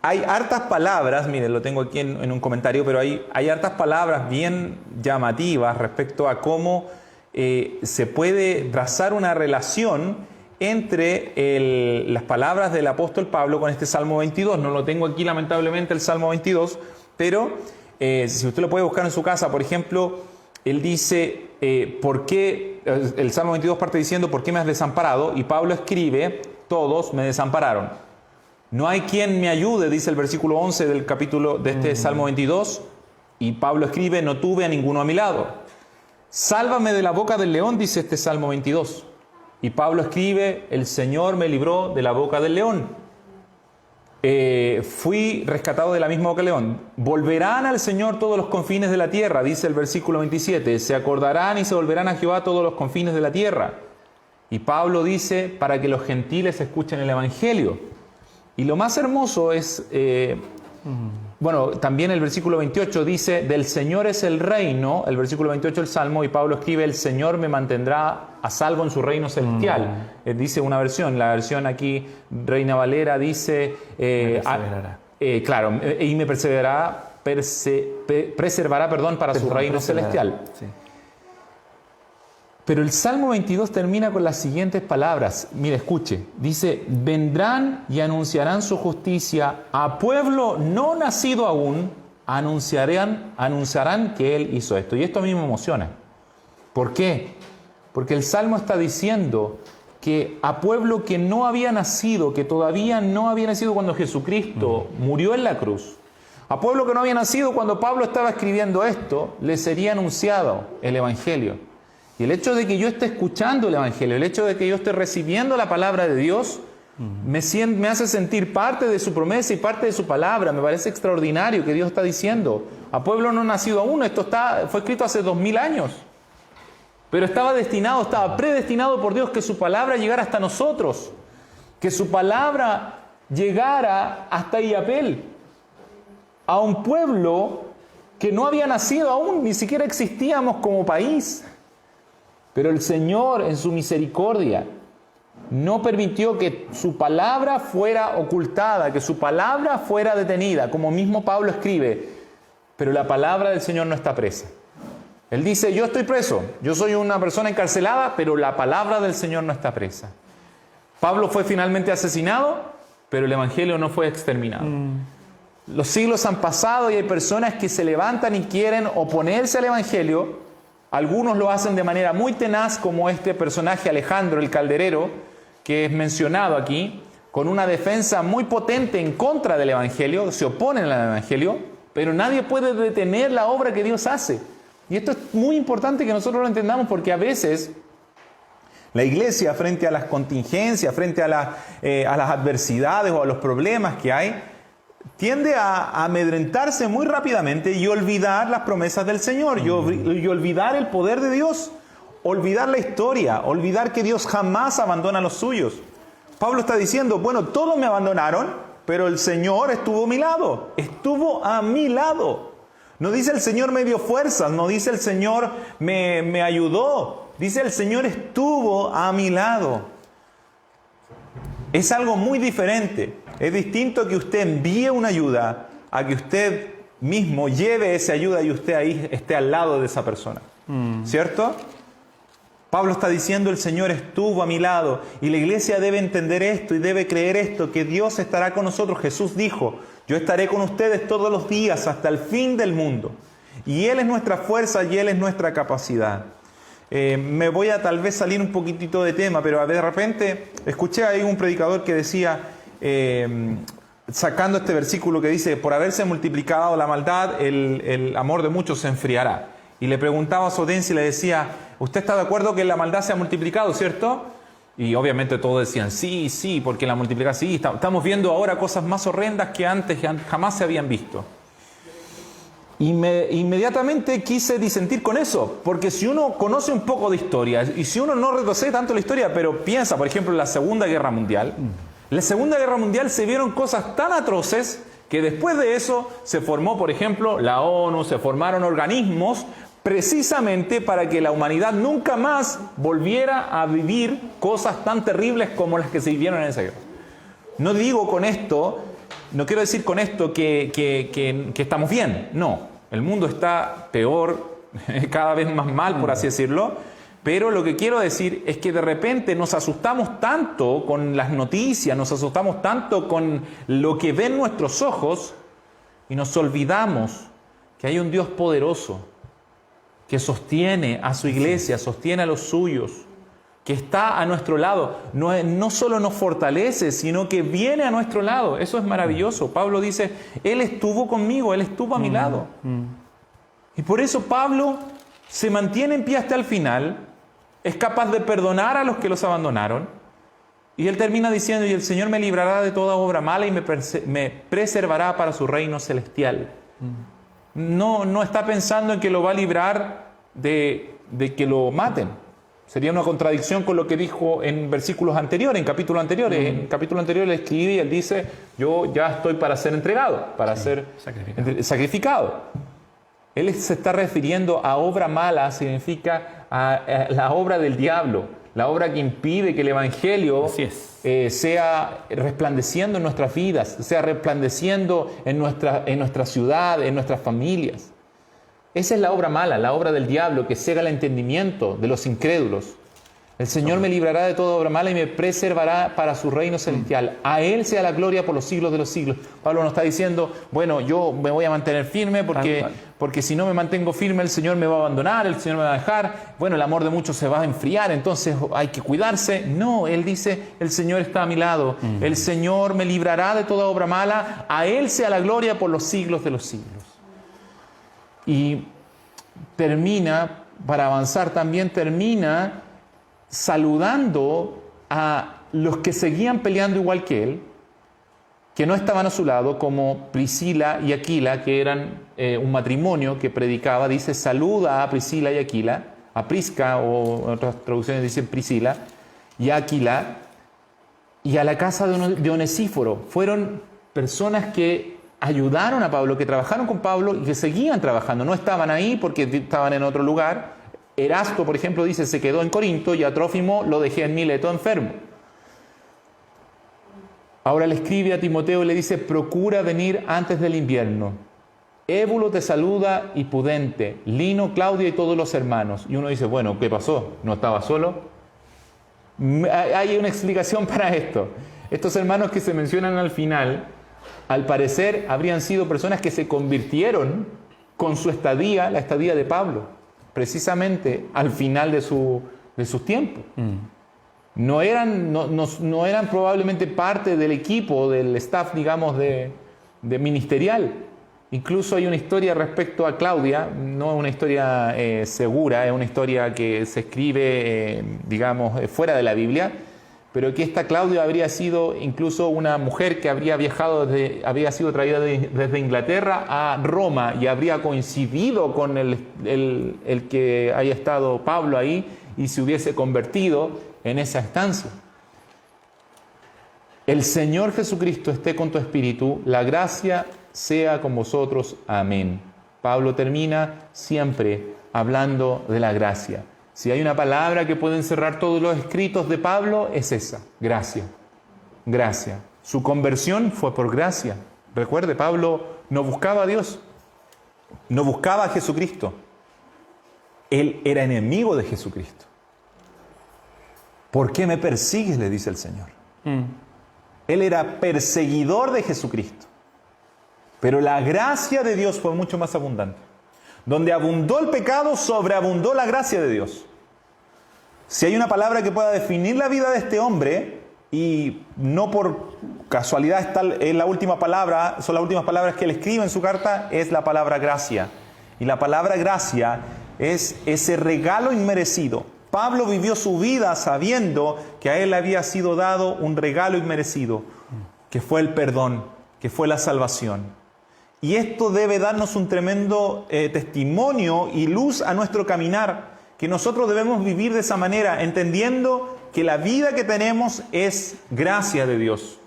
Hay hartas palabras, miren, lo tengo aquí en un comentario, pero hay hartas palabras bien llamativas respecto a cómo se puede trazar una relación entre las palabras del apóstol Pablo con este Salmo 22. No lo tengo aquí lamentablemente el Salmo 22, pero si usted lo puede buscar en su casa, por ejemplo, él dice, ¿por qué? El Salmo 22 parte diciendo, ¿por qué me has desamparado? Y Pablo escribe, todos me desampararon. No hay quien me ayude, dice el versículo 11 del capítulo de este Salmo 22, y Pablo escribe, no tuve a ninguno a mi lado. Sálvame de la boca del león, dice este Salmo 22. Y Pablo escribe, el Señor me libró de la boca del león. Fui rescatado de la misma boca del león. Volverán al Señor todos los confines de la tierra, dice el versículo 27. Se acordarán y se volverán a Jehová todos los confines de la tierra. Y Pablo dice, para que los gentiles escuchen el Evangelio. Y lo más hermoso es, también el versículo 28 dice, del Señor es el reino, el versículo 28 del Salmo, y Pablo escribe, el Señor me mantendrá a salvo en su reino celestial. Dice una versión, la versión aquí, Reina Valera, dice, y me preservará para su reino celestial. Sí. Pero el Salmo 22 termina con las siguientes palabras. Mire, escuche. Dice, vendrán y anunciarán su justicia a pueblo no nacido aún, anunciarán que Él hizo esto. Y esto a mí me emociona. ¿Por qué? Porque el Salmo está diciendo que a pueblo que no había nacido, que todavía no había nacido cuando Jesucristo murió en la cruz, a pueblo que no había nacido cuando Pablo estaba escribiendo esto, le sería anunciado el Evangelio. Y el hecho de que yo esté escuchando el Evangelio, el hecho de que yo esté recibiendo la palabra de Dios, me hace sentir parte de su promesa y parte de su palabra. Me parece extraordinario que Dios está diciendo, a pueblo no nacido aún, fue escrito hace 2000 años. Pero estaba predestinado por Dios que su palabra llegara hasta nosotros, que su palabra llegara hasta Illapel, a un pueblo que no había nacido aún, ni siquiera existíamos como país. Pero el Señor, en su misericordia, no permitió que su palabra fuera ocultada, que su palabra fuera detenida, como mismo Pablo escribe. Pero la palabra del Señor no está presa. Él dice, yo estoy preso, yo soy una persona encarcelada, pero la palabra del Señor no está presa. Pablo fue finalmente asesinado, pero el Evangelio no fue exterminado. Los siglos han pasado y hay personas que se levantan y quieren oponerse al Evangelio, Algunos lo hacen de manera muy tenaz, como este personaje Alejandro el Calderero, que es mencionado aquí, con una defensa muy potente en contra del Evangelio, se oponen al Evangelio, pero nadie puede detener la obra que Dios hace. Y esto es muy importante que nosotros lo entendamos, porque a veces la iglesia, frente a las contingencias, frente a las adversidades o a los problemas que hay, tiende a amedrentarse muy rápidamente y olvidar las promesas del Señor, y olvidar el poder de Dios, olvidar la historia, olvidar que Dios jamás abandona a los suyos. Pablo está diciendo, bueno, todos me abandonaron, pero el Señor estuvo a mi lado, estuvo a mi lado. No dice el Señor me dio fuerzas, no dice el Señor me ayudó, dice el Señor estuvo a mi lado. Es algo muy diferente. Es distinto que usted envíe una ayuda a que usted mismo lleve esa ayuda y usted ahí esté al lado de esa persona. ¿Cierto? Pablo está diciendo, el Señor estuvo a mi lado, y la iglesia debe entender esto y debe creer esto, que Dios estará con nosotros. Jesús dijo, yo estaré con ustedes todos los días hasta el fin del mundo. Y Él es nuestra fuerza y Él es nuestra capacidad. Me voy a tal vez salir un poquitito de tema, pero de repente escuché ahí un predicador que decía, sacando este versículo que dice, por haberse multiplicado la maldad, el amor de muchos se enfriará. Y le preguntaba a su audiencia y le decía, ¿usted está de acuerdo que la maldad se ha multiplicado, cierto? Y obviamente todos decían, sí, porque la multiplicación, sí, estamos viendo ahora cosas más horrendas que antes jamás se habían visto. Y inmediatamente quise disentir con eso, porque si uno conoce un poco de historia, y si uno no retrocede tanto la historia, pero piensa, por ejemplo, en la Segunda Guerra Mundial, en la Segunda Guerra Mundial se vieron cosas tan atroces que después de eso se formó, por ejemplo, la ONU, se formaron organismos precisamente para que la humanidad nunca más volviera a vivir cosas tan terribles como las que se vivieron en esa guerra. No digo con esto, no quiero decir con esto que estamos bien, no. El mundo está peor, cada vez más mal, por así decirlo, pero lo que quiero decir es que de repente nos asustamos tanto con las noticias, nos asustamos tanto con lo que ven nuestros ojos y nos olvidamos que hay un Dios poderoso que sostiene a su iglesia, sostiene a los suyos, que está a nuestro lado. No solo nos fortalece, sino que viene a nuestro lado. Eso es maravilloso. Pablo dice, Él estuvo conmigo, Él estuvo a mi lado. Y por eso Pablo se mantiene en pie hasta el final, es capaz de perdonar a los que los abandonaron, y él termina diciendo, y el Señor me librará de toda obra mala y me preservará para su reino celestial. No está pensando en que lo va a librar de que lo maten. Sería una contradicción con lo que dijo en versículos anteriores, en capítulos anteriores. En capítulo anterior él escribe y él dice, yo ya estoy para ser entregado, para ser sacrificado. Él se está refiriendo a obra mala, significa a la obra del diablo, la obra que impide que el Evangelio sea resplandeciendo en nuestras vidas, sea resplandeciendo en nuestra ciudad, en nuestras familias. Esa es la obra mala, la obra del diablo que cega el entendimiento de los incrédulos. El Señor me librará de toda obra mala y me preservará para su reino celestial. A Él sea la gloria por los siglos de los siglos. Pablo nos está diciendo, bueno, yo me voy a mantener firme porque si no me mantengo firme el Señor me va a abandonar, el Señor me va a dejar. Bueno, el amor de muchos se va a enfriar, entonces hay que cuidarse. No, Él dice, el Señor está a mi lado. El Señor me librará de toda obra mala. A Él sea la gloria por los siglos de los siglos. Y termina, para avanzar también, termina saludando a los que seguían peleando igual que él, que no estaban a su lado, como Priscila y Aquila, que eran un matrimonio que predicaba. Dice, saluda a Priscila y Aquila, a Prisca, o en otras traducciones dicen Priscila, y a Aquila, y a la casa de Onesíforo. Fueron personas que ayudaron a Pablo, que trabajaron con Pablo y que seguían trabajando. No estaban ahí porque estaban en otro lugar. Erasto, por ejemplo, dice, se quedó en Corinto, y a Trófimo lo dejé en Mileto enfermo. Ahora le escribe a Timoteo y le dice, procura venir antes del invierno. Ébulo te saluda y Pudente, Lino, Claudia y todos los hermanos. Y uno dice, bueno, ¿qué pasó? ¿No estaba solo? Hay una explicación para esto. Estos hermanos que se mencionan al final, al parecer habrían sido personas que se convirtieron con su estadía, la estadía de Pablo. precisamente al final de sus tiempos. No eran probablemente parte del equipo, del staff, digamos, de ministerial. Incluso hay una historia respecto a Claudia, no es una historia segura, es una historia que se escribe, digamos, fuera de la Biblia, pero que esta Claudia habría sido incluso una mujer que habría sido traída desde Inglaterra a Roma y habría coincidido con el que haya estado Pablo ahí y se hubiese convertido en esa estancia. El Señor Jesucristo esté con tu espíritu, la gracia sea con vosotros. Amén. Pablo termina siempre hablando de la gracia. Si hay una palabra que puede encerrar todos los escritos de Pablo, es esa: gracia. Gracia. Su conversión fue por gracia. Recuerde, Pablo no buscaba a Dios, no buscaba a Jesucristo. Él era enemigo de Jesucristo. ¿Por qué me persigues?, le dice el Señor. Él era perseguidor de Jesucristo. Pero la gracia de Dios fue mucho más abundante. Donde abundó el pecado, sobreabundó la gracia de Dios. Si hay una palabra que pueda definir la vida de este hombre, y no por casualidad es la última palabra, son las últimas palabras que él escribe en su carta, es la palabra gracia. Y la palabra gracia es ese regalo inmerecido. Pablo vivió su vida sabiendo que a él le había sido dado un regalo inmerecido, que fue el perdón, que fue la salvación. Y esto debe darnos un tremendo testimonio y luz a nuestro caminar, que nosotros debemos vivir de esa manera, entendiendo que la vida que tenemos es gracia de Dios.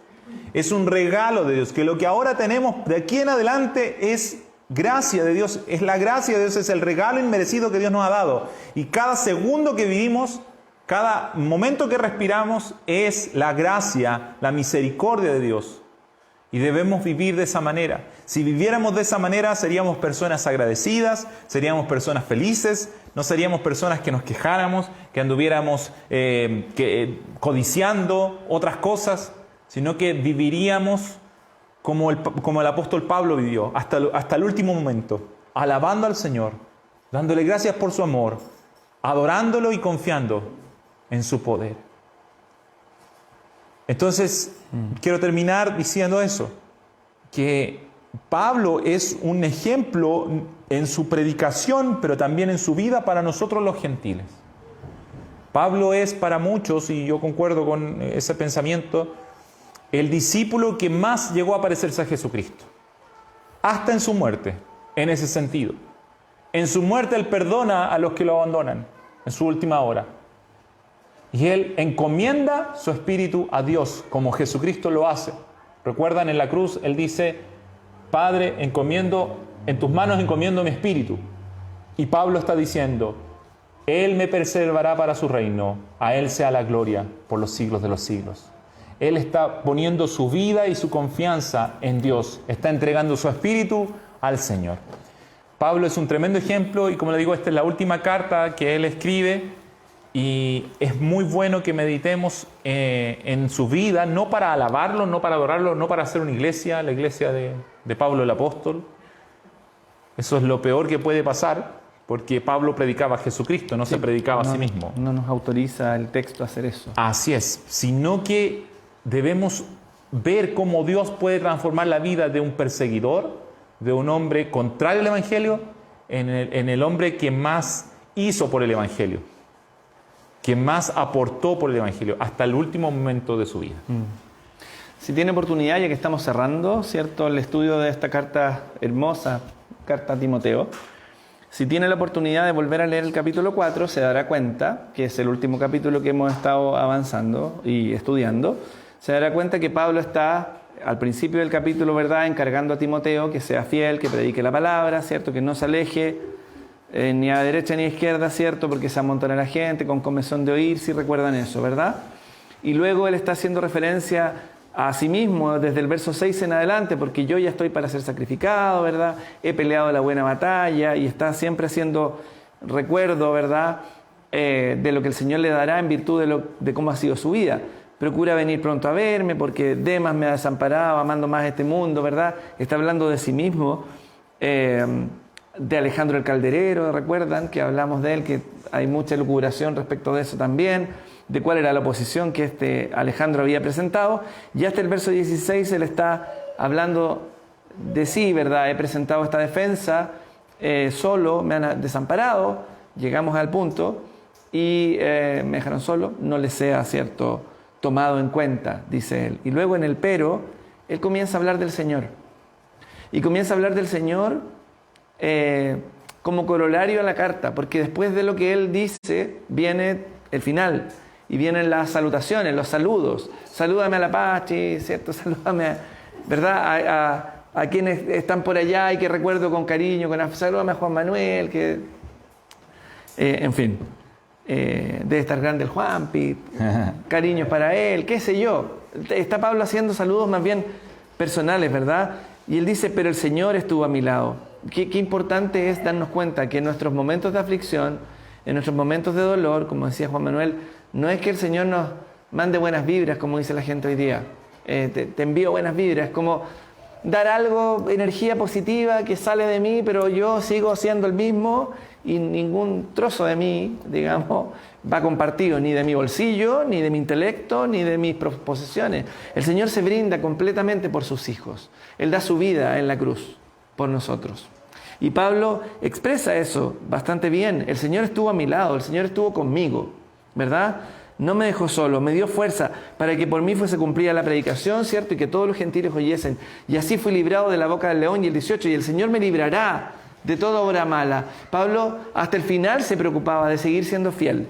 Es un regalo de Dios, que lo que ahora tenemos de aquí en adelante es gracia de Dios, es la gracia de Dios, es el regalo inmerecido que Dios nos ha dado. Y cada segundo que vivimos, cada momento que respiramos, es la gracia, la misericordia de Dios. Y debemos vivir de esa manera. Si viviéramos de esa manera, seríamos personas agradecidas, seríamos personas felices, no seríamos personas que nos quejáramos, que anduviéramos codiciando otras cosas, sino que viviríamos como el apóstol Pablo vivió, hasta el último momento, alabando al Señor, dándole gracias por su amor, adorándolo y confiando en su poder. Entonces, quiero terminar diciendo eso, que Pablo es un ejemplo en su predicación, pero también en su vida para nosotros los gentiles. Pablo es para muchos, y yo concuerdo con ese pensamiento, el discípulo que más llegó a parecerse a Jesucristo, hasta en su muerte, en ese sentido. En su muerte Él perdona a los que lo abandonan, en su última hora. Y Él encomienda su espíritu a Dios, como Jesucristo lo hace. Recuerdan, en la cruz Él dice: Padre, en tus manos encomiendo mi espíritu. Y Pablo está diciendo: Él me preservará para su reino, a Él sea la gloria por los siglos de los siglos. Él está poniendo su vida y su confianza en Dios, está entregando su espíritu al Señor. Pablo es un tremendo ejemplo, y como le digo, esta es la última carta que él escribe, y es muy bueno que meditemos en su vida, no para alabarlo, no para adorarlo, no para hacer una iglesia, la iglesia de Pablo el apóstol. Eso es lo peor que puede pasar, porque Pablo predicaba a Jesucristo, no se predicaba a sí mismo. No nos autoriza el texto a hacer eso. Así es, sino que debemos ver cómo Dios puede transformar la vida de un perseguidor, de un hombre contrario al Evangelio, en el hombre que más hizo por el Evangelio, que más aportó por el Evangelio, hasta el último momento de su vida. Si tiene oportunidad, ya que estamos cerrando, ¿cierto?, el estudio de esta carta hermosa, carta a Timoteo, si tiene la oportunidad de volver a leer el capítulo 4, se dará cuenta, que es el último capítulo que hemos estado avanzando y estudiando, se dará cuenta que Pablo está al principio del capítulo, ¿verdad?, encargando a Timoteo que sea fiel, que predique la palabra, ¿cierto?, que no se aleje ni a derecha ni a izquierda, ¿cierto?, porque se amontona la gente con comezón de oír, si recuerdan eso, ¿verdad? Y luego él está haciendo referencia a sí mismo desde el verso 6 en adelante, porque yo ya estoy para ser sacrificado, ¿verdad? He peleado la buena batalla, y está siempre haciendo recuerdo, ¿verdad?, de lo que el Señor le dará en virtud de cómo ha sido su vida. Procura venir pronto a verme, porque Demas me ha desamparado, amando más este mundo, ¿verdad? Está hablando de sí mismo, de Alejandro el Calderero, ¿recuerdan? Que hablamos de él, que hay mucha elucubración respecto de eso también, de cuál era la oposición que este Alejandro había presentado. Y hasta el verso 16 él está hablando de sí, ¿verdad? He presentado esta defensa solo, me han desamparado, llegamos al punto, y me dejaron solo, no les sea, ¿cierto?, tomado en cuenta, dice él. Y luego en el pero, él comienza a hablar del Señor. Y comienza a hablar del Señor como corolario a la carta, porque después de lo que él dice, viene el final, y vienen las salutaciones, los saludos. Salúdame a la Pachi, ¿cierto? Salúdame, ¿verdad?, a quienes están por allá y que recuerdo con cariño, salúdame a Juan Manuel, que en fin, debe estar grande el Juanpi, cariños para él, qué sé yo. Está Pablo haciendo saludos más bien personales, ¿verdad? Y él dice, pero el Señor estuvo a mi lado. Qué importante es darnos cuenta que en nuestros momentos de aflicción, en nuestros momentos de dolor, como decía Juan Manuel, no es que el Señor nos mande buenas vibras, como dice la gente hoy día. Te envío buenas vibras, como dar algo, energía positiva que sale de mí, pero yo sigo siendo el mismo y ningún trozo de mí, digamos, va compartido, ni de mi bolsillo, ni de mi intelecto, ni de mis posesiones. El Señor se brinda completamente por sus hijos. Él da su vida en la cruz por nosotros. Y Pablo expresa eso bastante bien. El Señor estuvo a mi lado, el Señor estuvo conmigo, ¿verdad? No me dejó solo, me dio fuerza para que por mí fuese cumplida la predicación, ¿cierto? Y que todos los gentiles oyesen. Y así fui librado de la boca del león. Y el 18, y el Señor me librará de toda obra mala. Pablo hasta el final se preocupaba de seguir siendo fiel,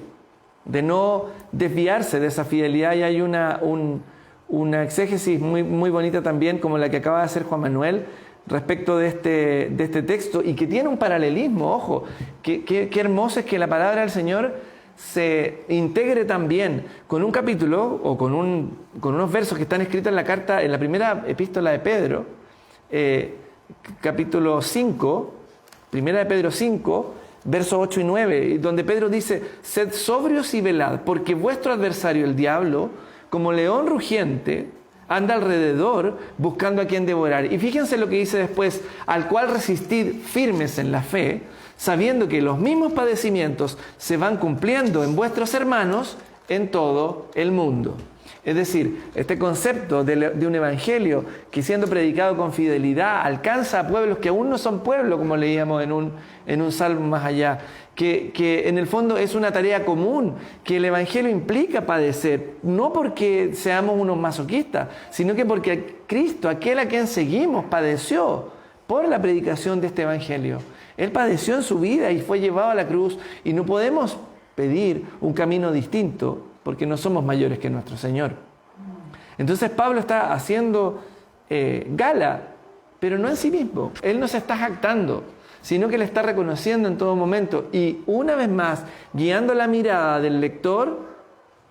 de no desviarse de esa fidelidad. Y hay una exégesis muy bonita también, como la que acaba de hacer Juan Manuel, respecto de este texto, y que tiene un paralelismo, ojo, qué hermoso es que la palabra del Señor se integre también con un capítulo o con unos versos que están escritos en la carta, en la primera epístola de Pedro, capítulo 5, primera de Pedro 5, versos 8 y 9, donde Pedro dice, sed sobrios y velad, porque vuestro adversario, el diablo, como león rugiente, anda alrededor buscando a quien devorar. Y fíjense lo que dice después, al cual resistid firmes en la fe, sabiendo que los mismos padecimientos se van cumpliendo en vuestros hermanos en todo el mundo. Es decir, este concepto de un evangelio que siendo predicado con fidelidad alcanza a pueblos que aún no son pueblo, como leíamos en un salmo más allá, que en el fondo es una tarea común, que el evangelio implica padecer, no porque seamos unos masoquistas, sino que porque Cristo, aquel a quien seguimos, padeció por la predicación de este evangelio. Él padeció en su vida y fue llevado a la cruz, y no podemos pedir un camino distinto porque no somos mayores que nuestro Señor. Entonces Pablo está haciendo gala, pero no en sí mismo. Él no se está jactando, sino que le está reconociendo en todo momento, y una vez más guiando la mirada del lector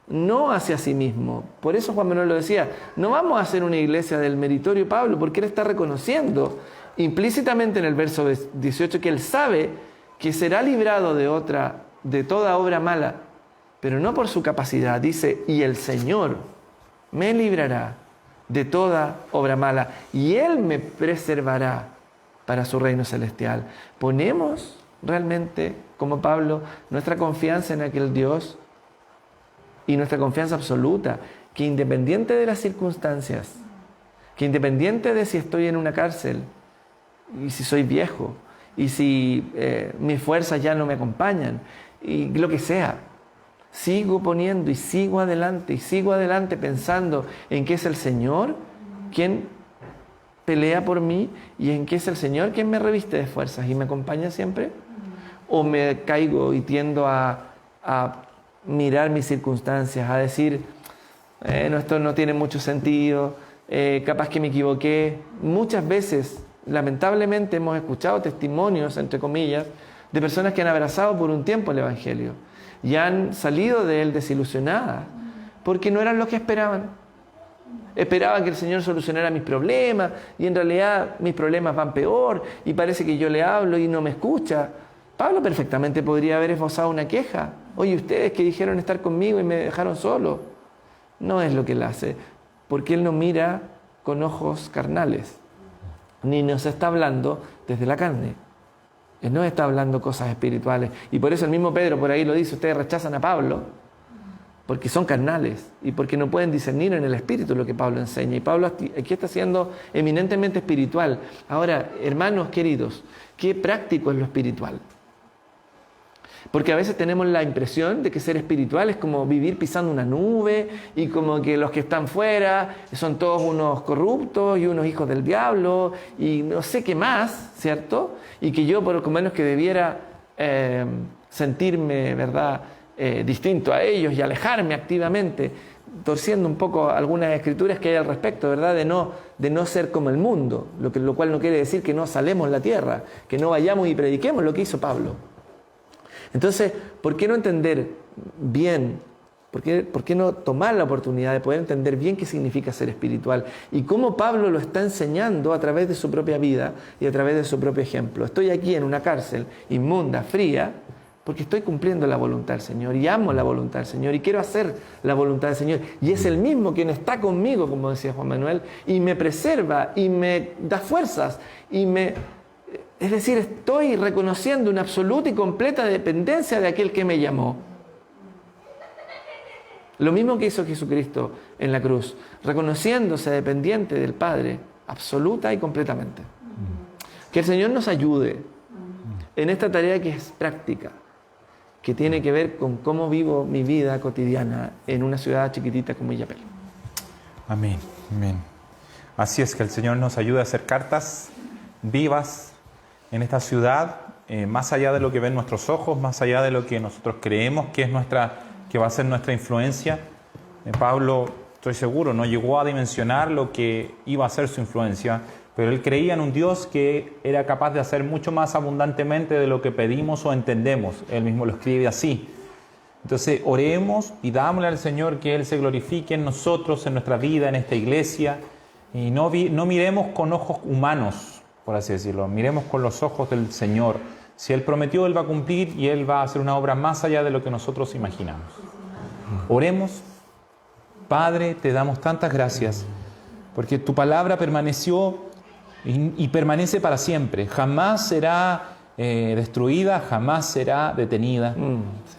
no hacia sí mismo. Por eso Juan Manuel lo decía, no vamos a hacer una iglesia del meritorio Pablo, porque él está reconociendo implícitamente en el verso 18 que él sabe que será librado de toda obra mala, pero no por su capacidad. Dice, y el Señor me librará de toda obra mala, y Él me preservará para su reino celestial. ¿Ponemos realmente, como Pablo, nuestra confianza en aquel Dios, y nuestra confianza absoluta, que independiente de las circunstancias, que independiente de si estoy en una cárcel, y si soy viejo, y si mis fuerzas ya no me acompañan, y lo que sea, sigo poniendo y sigo adelante pensando en que es el Señor quien pelea por mí, y en que es el Señor quien me reviste de fuerzas y me acompaña siempre? ¿O me caigo y tiendo a mirar mis circunstancias, a decir, esto no tiene mucho sentido, capaz que me equivoqué? Muchas veces, lamentablemente, hemos escuchado testimonios, entre comillas, de personas que han abrazado por un tiempo el Evangelio y han salido de él desilusionadas porque no eran lo que esperaban. Esperaban que el Señor solucionara mis problemas, y en realidad mis problemas van peor, y parece que yo le hablo y no me escucha. Pablo perfectamente podría haber esbozado una queja. Oye, ustedes que dijeron estar conmigo y me dejaron solo. No es lo que él hace, porque él no mira con ojos carnales, ni nos está hablando desde la carne. No está hablando cosas espirituales. Y por eso el mismo Pedro por ahí lo dice, ustedes rechazan a Pablo porque son carnales y porque no pueden discernir en el espíritu lo que Pablo enseña. Y Pablo aquí está siendo eminentemente espiritual. Ahora, hermanos queridos, qué práctico es lo espiritual. Porque a veces tenemos la impresión de que ser espiritual es como vivir pisando una nube y como que los que están fuera son todos unos corruptos y unos hijos del diablo y no sé qué más, ¿cierto? Y que yo por lo menos que debiera sentirme, ¿verdad?, distinto a ellos y alejarme activamente, torciendo un poco algunas escrituras que hay al respecto, ¿verdad?, de no ser como el mundo, lo cual no quiere decir que no salemos la tierra, que no vayamos y prediquemos lo que hizo Pablo. Entonces, ¿por qué no entender bien? ¿Por qué no tomar la oportunidad de poder entender bien qué significa ser espiritual? Y cómo Pablo lo está enseñando a través de su propia vida y a través de su propio ejemplo. Estoy aquí en una cárcel inmunda, fría, porque estoy cumpliendo la voluntad del Señor y amo la voluntad del Señor y quiero hacer la voluntad del Señor. Y es el mismo quien está conmigo, como decía Juan Manuel, y me preserva y me da fuerzas y Es decir, estoy reconociendo una absoluta y completa dependencia de aquel que me llamó. Lo mismo que hizo Jesucristo en la cruz, reconociéndose dependiente del Padre, absoluta y completamente. Que el Señor nos ayude en esta tarea que es práctica, que tiene que ver con cómo vivo mi vida cotidiana en una ciudad chiquitita como Illapel. Amén, amén. Así es, que el Señor nos ayude a hacer cartas vivas en esta ciudad, más allá de lo que ven nuestros ojos, más allá de lo que nosotros creemos que va a ser nuestra influencia. Pablo, estoy seguro, no llegó a dimensionar lo que iba a ser su influencia, pero él creía en un Dios que era capaz de hacer mucho más abundantemente de lo que pedimos o entendemos. Él mismo lo escribe así. Entonces, oremos, pidámosle al Señor que Él se glorifique en nosotros, en nuestra vida, en esta iglesia, y no miremos con ojos humanos, por así decirlo, miremos con los ojos del Señor. Si Él prometió, Él va a cumplir y Él va a hacer una obra más allá de lo que nosotros imaginamos. Oremos. Padre, te damos tantas gracias, porque tu palabra permaneció y permanece para siempre. Jamás será destruida, jamás será detenida.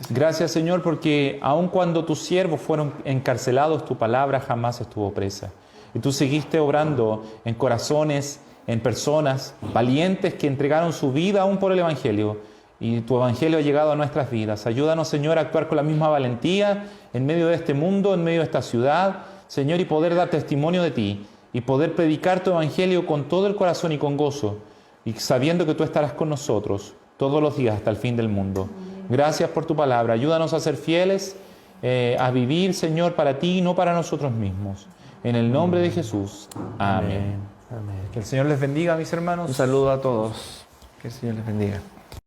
Gracias, Señor, porque aun cuando tus siervos fueron encarcelados, tu palabra jamás estuvo presa. Y tú seguiste obrando en corazones, en personas valientes que entregaron su vida aún por el Evangelio. Y tu Evangelio ha llegado a nuestras vidas. Ayúdanos, Señor, a actuar con la misma valentía en medio de este mundo, en medio de esta ciudad, Señor, y poder dar testimonio de ti y poder predicar tu Evangelio con todo el corazón y con gozo, y sabiendo que tú estarás con nosotros todos los días hasta el fin del mundo. Gracias por tu palabra. Ayúdanos a ser fieles, a vivir, Señor, para ti y no para nosotros mismos. En el nombre de Jesús. Amén. Amén. Que el Señor les bendiga, mis hermanos. Un saludo a todos. Que el Señor les bendiga.